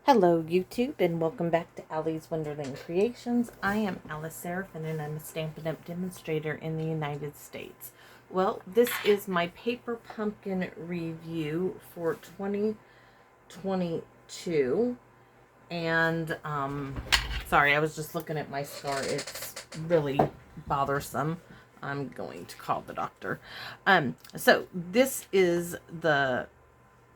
Hello YouTube and welcome back to Allie's Wonderland Creations. I am Alice Seraphin and I'm a Stampin' Up! Demonstrator in the United States. Well, this is my paper pumpkin review for 2022 and sorry, I was just looking at my scar. It's really bothersome. I'm going to call the doctor. So this is the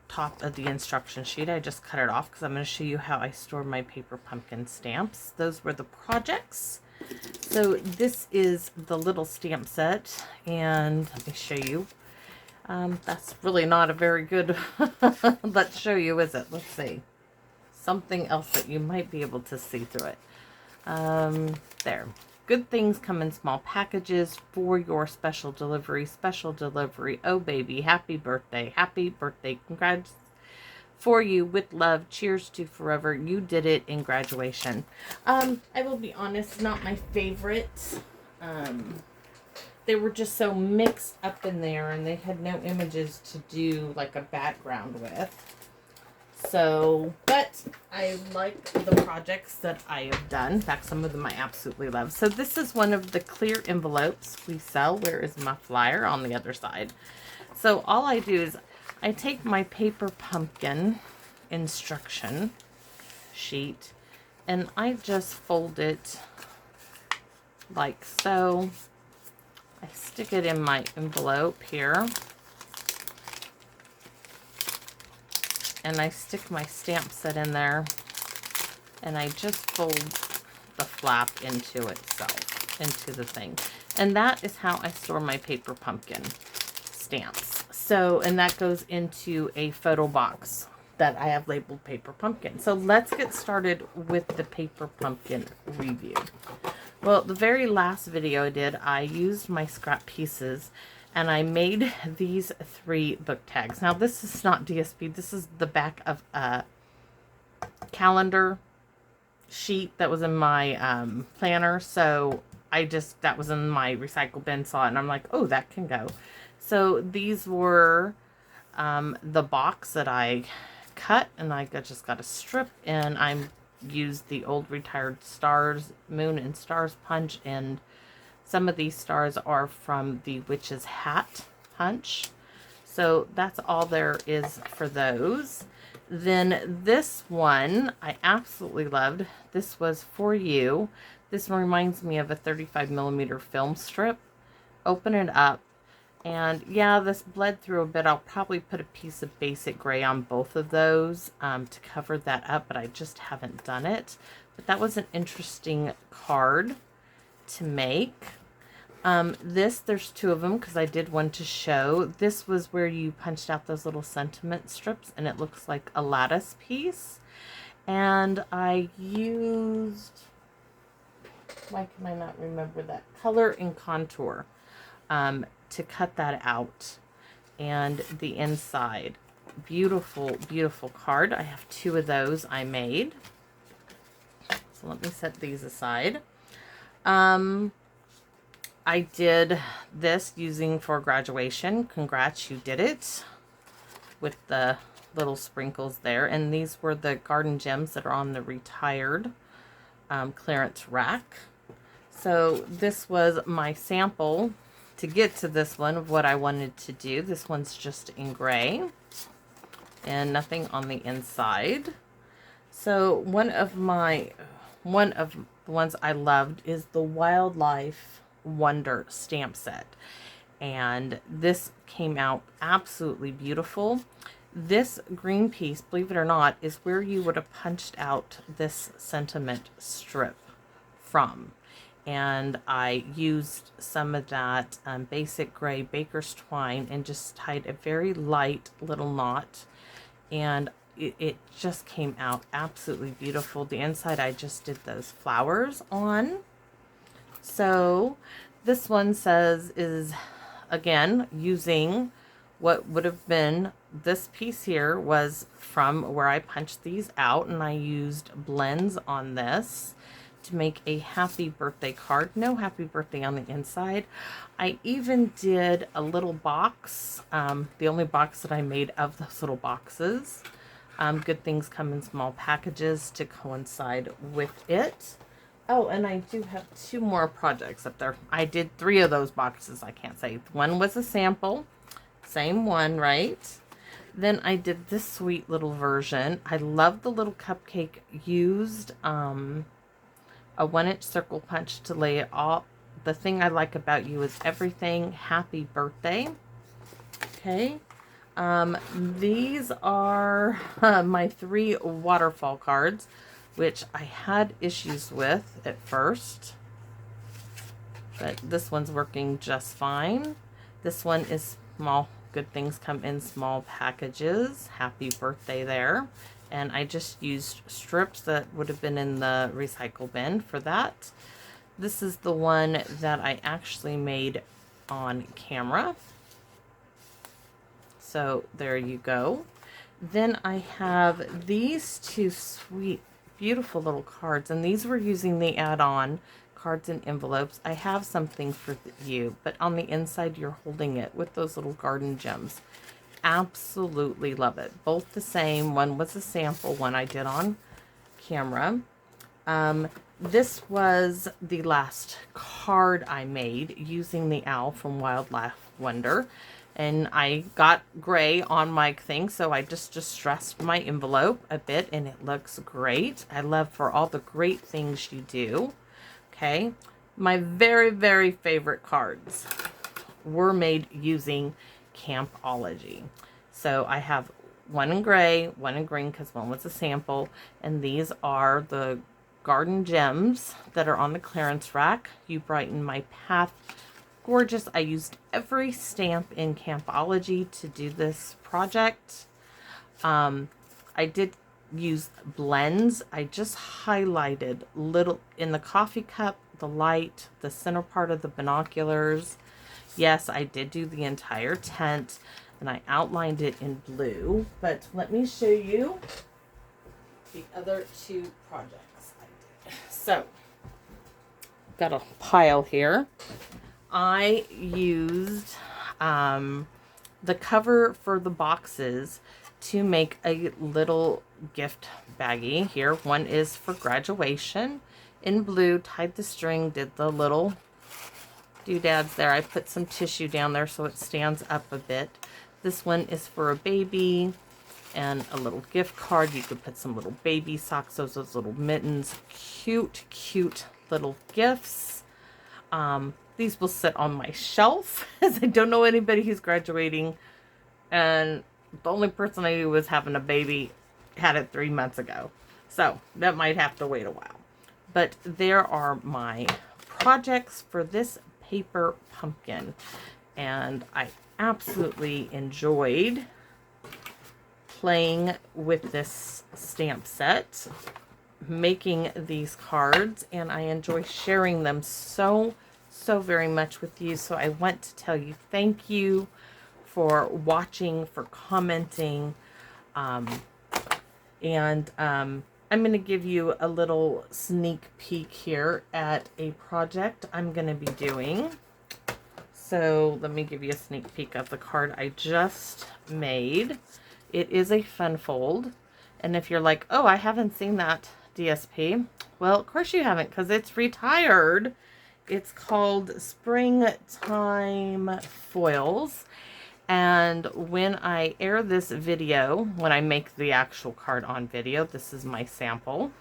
top of the instruction sheet. I just cut it off because I'm going to show you how I store my paper pumpkin stamps. Those were the projects. So this is the little stamp set, and let me show you. That's really not a very good let's show you, is it? Let's see. Something else that you might be able to see through it. There. Good things come in small packages for your special delivery. Special delivery. Oh, baby. Happy birthday. Happy birthday. Congrats for you with love. Cheers to forever. You did it in graduation. I will be honest, not my favorite. They were just so mixed up in there and they had no images to do like a background with. So, but I like the projects that I have done. In fact, some of them I absolutely love. So this is one of the clear envelopes we sell. Where is my flyer? On the other side. So all I do is I take my paper pumpkin instruction sheet and I just fold it like so. I stick it in my envelope here. And I stick my stamp set in there and I just fold the flap into itself, into the thing. And that is how I store my paper pumpkin stamps. So, and that goes into a photo box that I have labeled paper pumpkin. So let's get started with the paper pumpkin review. Well, the very last video I did, I used my scrap pieces and I made these 3 book tags. Now, this is not DSP. This is the back of a calendar sheet that was in my planner. So that was in my recycle bin, saw it, and I'm like, oh, that can go. So these were the box that I cut, and I just got a strip, and I used the old retired stars, moon and stars punch, and some of these stars are from the Witch's Hat punch. So that's all there is for those. Then this one I absolutely loved. This was For You. This one reminds me of a 35mm film strip. Open it up. And yeah, this bled through a bit. I'll probably put a piece of basic gray on both of those to cover that up, but I just haven't done it. But that was an interesting card to make. There's 2 of them because I did one to show. This was where you punched out those little sentiment strips and it looks like a lattice piece. And I used, why can I not remember that? Color and Contour to cut that out. And the inside. Beautiful, beautiful card. I have 2 of those I made. So let me set these aside. I did this using for graduation. Congrats, you did it. With the little sprinkles there. And these were the garden gems that are on the retired clearance rack. So this was my sample to get to this one of what I wanted to do. This one's just in gray and nothing on the inside. So one of the ones I loved is the Wildlife Wonder stamp set, and this came out absolutely beautiful. This green piece, believe it or not, is where you would have punched out this sentiment strip from, and I used some of that basic gray baker's twine and just tied a very light little knot, and it just came out absolutely beautiful. The inside I just did those flowers on. So this one is again using what would have been, this piece here was from where I punched these out, and I used blends on this to make a happy birthday card. No happy birthday on the inside. I even did a little box, the only box that I made of those little boxes. Good things come in small packages to coincide with it. Oh, and I do have 2 more projects up there. I did 3 of those boxes, I can't say. One was a sample, same one, right? Then I did this sweet little version. I love the little cupcake. Used a 1-inch circle punch to lay it all. The thing I like about you is everything. Happy birthday. Okay. These are my 3 waterfall cards, which I had issues with at first, but this one's working just fine. This one is small. Good things come in small packages. Happy birthday there. And I just used strips that would have been in the recycle bin for that. This is the one that I actually made on camera. So there you go. Then I have these 2 sweet, beautiful little cards, and these were using the add-on cards and envelopes. I have something for you, but on the inside you're holding it with those little garden gems. Absolutely love it. Both the same. One was a sample one I did on camera. This was the last card I made using the owl from Wildlife Wonder. And I got gray on my thing, so I just distressed my envelope a bit, and it looks great. I love for all the great things you do. Okay, my very, very favorite cards were made using Campology. So I have one in gray, one in green, because one was a sample, and these are the garden gems that are on the clearance rack. You brighten my path. Gorgeous. I used every stamp in Campology to do this project. I did use blends. I just highlighted little in the coffee cup, the light, the center part of the binoculars. Yes, I did do the entire tent, and I outlined it in blue. But let me show you the other 2 projects I did. So, got a pile here. I used the cover for the boxes to make a little gift baggie here. One is for graduation in blue, tied the string, did the little doodads there. I put some tissue down there so it stands up a bit. This one is for a baby and a little gift card. You could put some little baby socks, those little mittens. Cute, cute little gifts. These will sit on my shelf as I don't know anybody who's graduating. And the only person I knew was having a baby, had it 3 months ago. So that might have to wait a while. But there are my projects for this paper pumpkin. And I absolutely enjoyed playing with this stamp set, making these cards, and I enjoy sharing them so very much with you. So I want to tell you thank you for watching, for commenting, and I'm going to give you a little sneak peek here at a project I'm going to be doing. So let me give you a sneak peek of the card I just made. It is a fun fold, and if you're like, oh, I haven't seen that DSP, well, of course you haven't, because it's retired. It's called Springtime Foils. And when I air this video, when I make the actual card on video, this is my sample.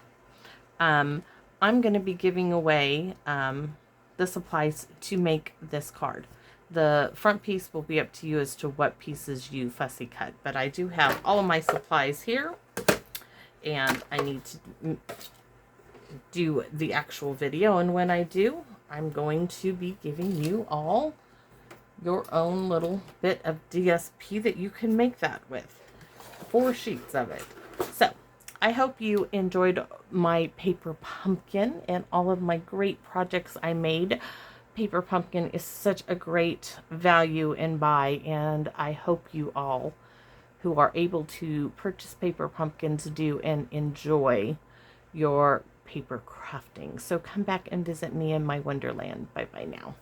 I'm going to be giving away the supplies to make this card. The front piece will be up to you as to what pieces you fussy cut. But I do have all of my supplies here. And I need to do the actual video. And when I do, I'm going to be giving you all your own little bit of DSP that you can make that with. 4 sheets of it. So, I hope you enjoyed my paper pumpkin and all of my great projects I made. Paper pumpkin is such a great value and buy, and I hope you all who are able to purchase paper pumpkins do and enjoy your paper crafting. So come back and visit me in my wonderland. Bye bye now.